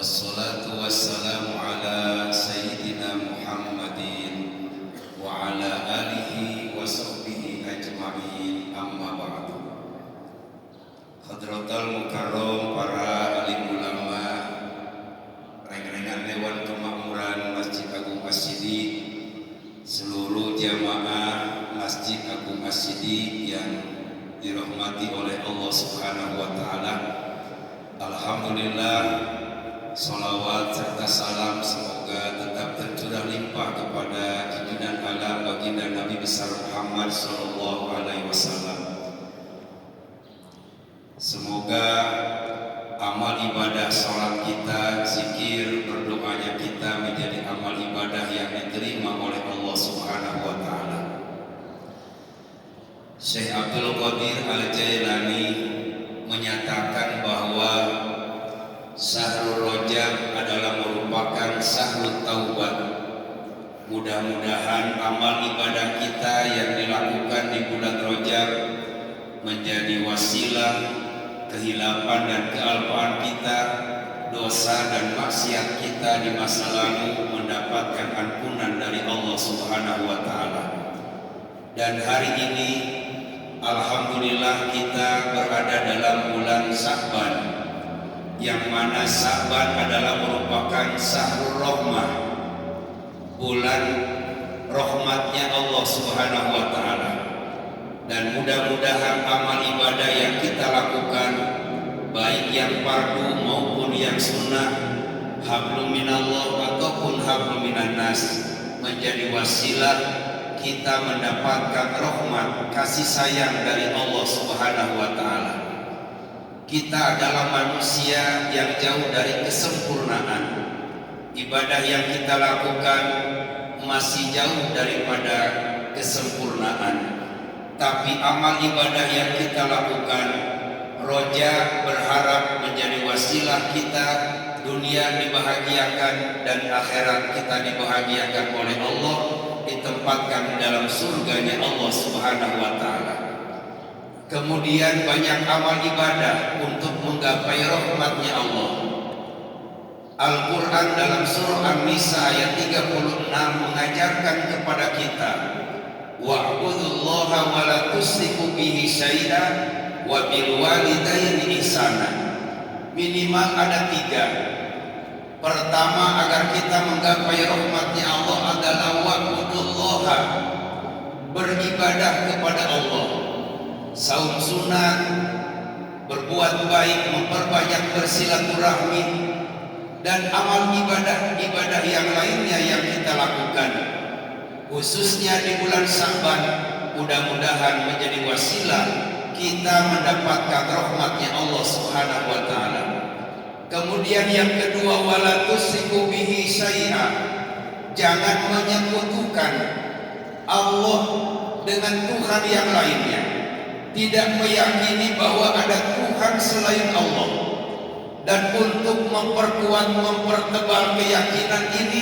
Wassalatu wassalamu ala sayyidina Muhammadin wa ala alihi wa sahbihi ajma'in, amma ba'du. Hadratal mukarram para alim ulama, reng-rengan Dewan Kemakmuran Masjid Agung As-Siddiq, seluruh jamaah Masjid Agung As-Siddiq yang dirahmati oleh Allah Subhanahu wa taala. Alhamdulillah, salawat serta salam semoga tetap tercurah limpah kepada junjungan alam baginda Nabi besar Muhammad sallallahu alaihi wasallam. Semoga amal ibadah salat kita, zikir, berdoanya kita menjadi amal ibadah yang diterima oleh Allah Subhanahu wa taala. Syekh Abdul Qadir Al-Jailani menyatakan bahwa Syahrul Rajab adalah merupakan syahrul taubat. Mudah-mudahan amal ibadah kita yang dilakukan di bulan Rajab menjadi wasilah kehilapan dan kealpaan kita, dosa dan maksiat kita di masa lalu mendapatkan ampunan dari Allah Subhanahu wa taala. Dan hari ini alhamdulillah kita berada dalam bulan Sya'ban, yang mana Sya'ban adalah merupakan syahrul rahmah, bulan rahmatnya Allah Subhanahu wa taala. Dan mudah-mudahan amal ibadah yang kita lakukan, baik yang fardu maupun yang sunnah, hablum minallah ataupun hablum minan nas, menjadi wasilah kita mendapatkan rahmat kasih sayang dari Allah Subhanahu wa taala. Kita adalah manusia yang jauh dari kesempurnaan. Ibadah yang kita lakukan masih jauh daripada kesempurnaan. Tapi amal ibadah yang kita lakukan, roja berharap menjadi wasilah kita dunia dibahagiakan dan akhirat kita dibahagiakan oleh Allah, ditempatkan dalam surganya Allah Subhanahu wa taala. Kemudian banyak amal ibadah untuk menggapai rahmatnya Allah. Al-Quran dalam surah An-Nisa ayat 36 mengajarkan kepada kita, wa'budullaha wa la tusyriku bihi syai'a wa bil walidaini ihsana. Minimal ada 3. Pertama, agar kita menggapai rahmatnya Allah adalah wa'budullaha, beribadah kepada Allah, saum sunat, berbuat baik, memperbanyak bersilaturahmi, dan amal ibadah yang lainnya yang kita lakukan, khususnya di bulan Sya'ban, mudah-mudahan menjadi wasilah kita mendapatkan rahmatnya Allah Subhanahu wa taala. Kemudian yang kedua, wala tusyriku bihi syai'a, jangan menyekutukan Allah dengan Tuhan yang lainnya. Tidak meyakini bahwa ada Tuhan selain Allah. Dan untuk mempertebal keyakinan ini,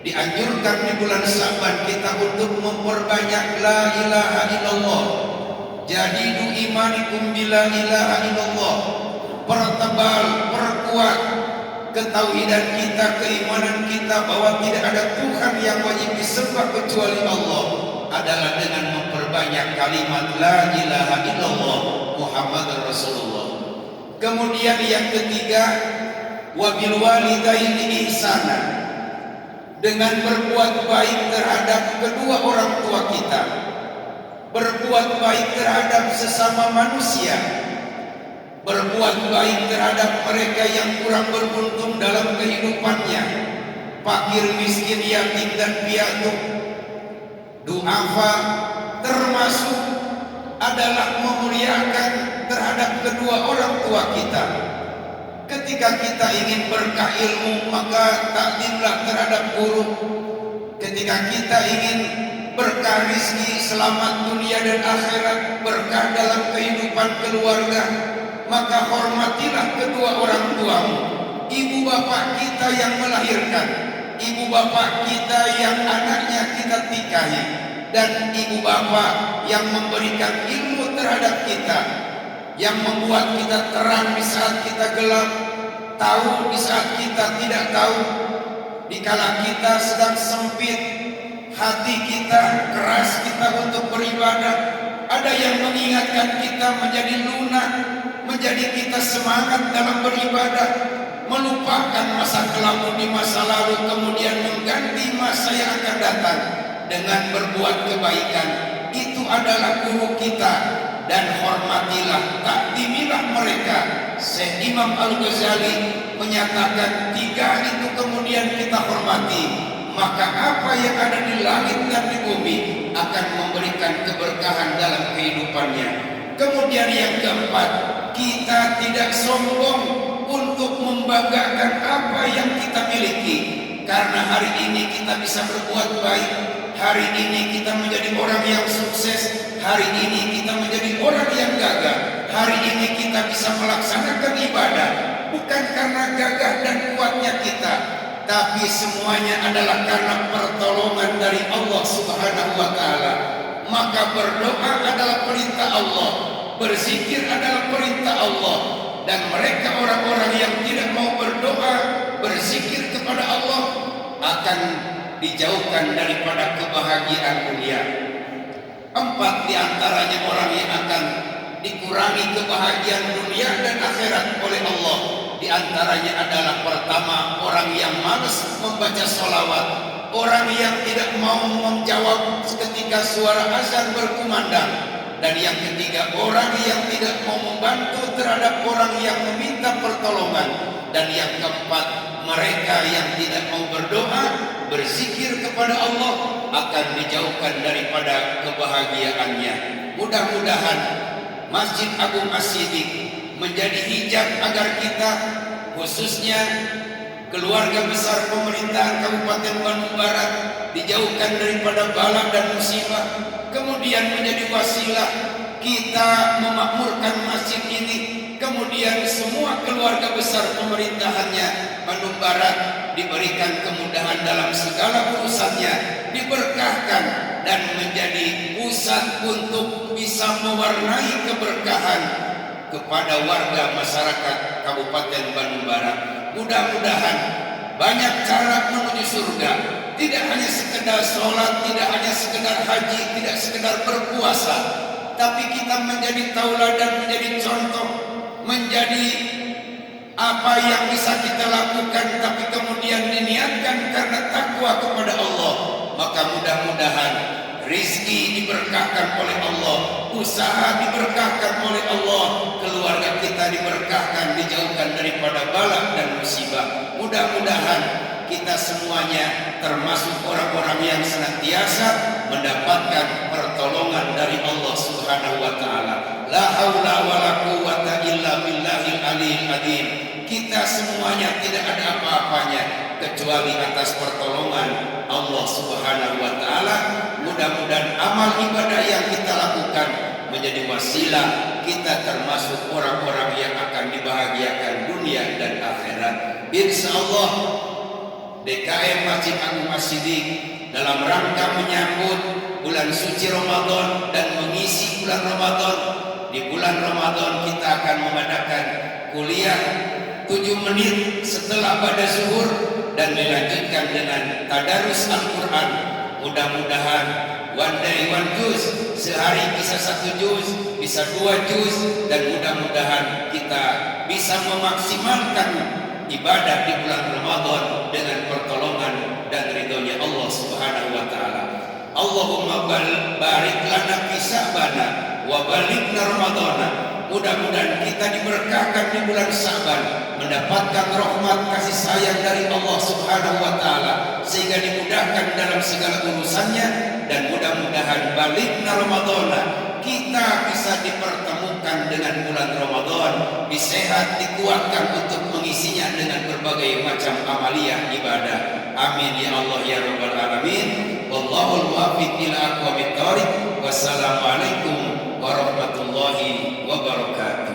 dianjurkan di bulan Sya'ban kita untuk memperbanyak la ilaha illallah. Jadidu imanikum bila ilaha illallah. Pertebal, perkuat ketauhidan kita, keimanan kita bahwa tidak ada Tuhan yang wajib disembah kecuali Allah, adalah dengan memperbanyak kalimat la ilaha illallah Muhammadur Rasulullah. Kemudian yang ketiga, wabil walidaini ihsana, dengan berbuat baik terhadap kedua orang tua kita, berbuat baik terhadap sesama manusia, berbuat baik terhadap mereka yang kurang beruntung dalam kehidupannya, fakir, miskin, yatim dan piatu, du'afa, termasuk adalah memuliakan terhadap kedua orang tua kita. Ketika kita ingin berkah ilmu, maka taklimlah terhadap guru. Ketika kita ingin berkah rizki, selamat dunia dan akhirat, berkah dalam kehidupan keluarga, maka hormatilah kedua orang tuamu. Ibu bapak kita yang melahirkan, ibu bapak kita yang anaknya kita nikahi, dan ibu bapak yang memberikan ilmu terhadap kita, yang membuat kita terang di saat kita gelap, tahu di saat kita tidak tahu, dikala kita sedang sempit, hati kita keras kita untuk beribadah, ada yang mengingatkan kita menjadi lunak, menjadi kita semangat dalam beribadah, melupakan masa kelam di masa lalu, kemudian mengganti masa yang akan datang dengan berbuat kebaikan. Itu adalah guru kita, dan hormatilah, takdimilah mereka. Syekh Imam Al-Ghazali menyatakan 3 itu kemudian kita hormati, maka apa yang ada di langit dan di bumi akan memberikan keberkahan dalam kehidupannya. Kemudian yang keempat, kita tidak sombong untuk membanggakan apa yang kita miliki, karena hari ini kita bisa berbuat baik, hari ini kita menjadi orang yang sukses, hari ini kita menjadi orang yang gagah, hari ini kita bisa melaksanakan ibadah, bukan karena gagah dan kuatnya kita, tapi semuanya adalah karena pertolongan dari Allah Subhanahu wa Ta'ala. Maka berdoa adalah perintah Allah, berzikir adalah perintah Allah, dan mereka orang-orang yang tidak mau berdoa, berzikir kepada Allah akan dijauhkan daripada kebahagiaan dunia. 4 diantaranya orang yang akan dikurangi kebahagiaan dunia dan akhirat oleh Allah. Di antaranya adalah pertama, orang yang malas membaca sholawat, orang yang tidak mau menjawab ketika suara azan berkumandang, dan yang ketiga, orang yang tidak mau membantu terhadap orang yang meminta pertolongan, dan yang keempat, mereka yang tidak mau berdoa, berzikir kepada Allah akan dijauhkan daripada kebahagiaannya. Mudah-mudahan Masjid Agung As-Siddiq menjadi hijab agar kita, khususnya keluarga besar pemerintahan Kabupaten Bandung Barat, dijauhkan daripada bala dan musibah, kemudian menjadi wasilah kita memakmurkan masjid ini, kemudian semua keluarga besar pemerintahannya Bandung Barat diberikan kemudahan dalam segala urusannya, diberkahkan dan menjadi pusat untuk bisa mewarnai keberkahan kepada warga masyarakat Kabupaten Bandung Barat. Mudah-mudahan banyak cara menuju surga, tidak hanya sekedar sholat, tidak hanya sekedar haji, tidak sekedar berpuasa, tapi kita menjadi tauladan, menjadi contoh, menjadi apa yang bisa kita lakukan, tapi kemudian diniatkan karena takwa kepada Allah. Maka mudah-mudahan rizki diberkahkan oleh Allah, usaha diberkahkan oleh Allah, keluarga kita diberkahkan, dijauhkan daripada bala dan musibah. Mudah-mudahan kita semuanya termasuk orang-orang yang senantiasa mendapatkan pertolongan dari Allah Subhanahu wa Ta'ala. La haula wa la quwwata illa billahil aliyil azim. Kita semuanya tidak ada apa-apanya kecuali atas pertolongan Allah Subhanahu wa Ta'ala. Mudah-mudahan amal ibadah yang kita lakukan menjadi wasilah kita termasuk orang-orang yang akan dibahagiakan dunia dan akhirat. Insyaallah DKM Masjid Agung As-Siddiq dalam rangka menyambut bulan suci Ramadan dan mengisi bulan Ramadan. Di bulan Ramadan kita akan mengadakan kuliah 7 menit setelah pada zuhur dan dilanjutkan dengan tadarus Al-Quran. Mudah-mudahan one day one juz, sehari bisa 1 juz, bisa 2 juz, dan mudah-mudahan kita bisa memaksimalkan ibadah di bulan Ramadan dengan pertolongan dan ridhonya Allah Subhanahu wa Ta'ala. Allahumma barik lana fi Sya'bana wa balighna Ramadana. Mudah-mudahan kita diberkahkan di bulan Sya'ban, mendapatkan rahmat kasih sayang dari Allah Subhanahu wa Ta'ala, sehingga dimudahkan dalam segala urusannya, dan mudah-mudahan balighna Ramadana, kita bisa dipertemukan dengan bulan Ramadan, disehat, dikuatkan untuk mengisinya dengan berbagai macam amaliyah ibadah. Amin ya Allah ya Rabbal Alamin. Wallahul muwaffiq ila aqwamit thoriq. Wassalamualaikum warahmatullahi wabarakatuh.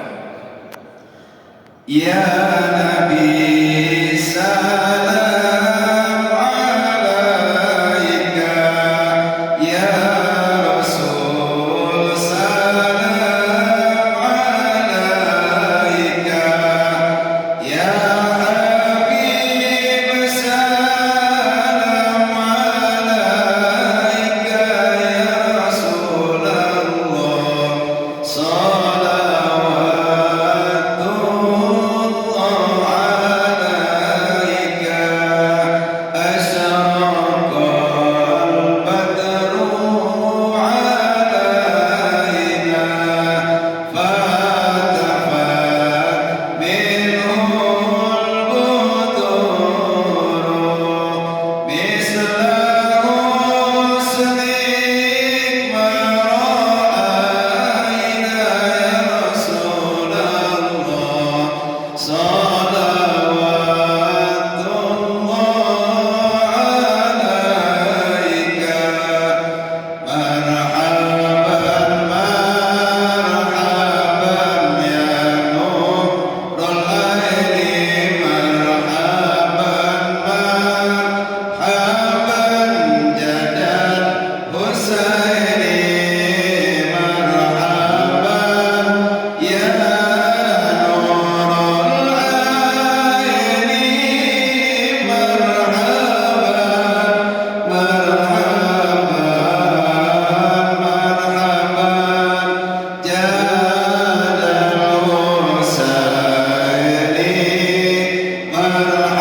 Ya Nabi salam alaika, ya Rasul salam alaika, ya الرحمن الرحيم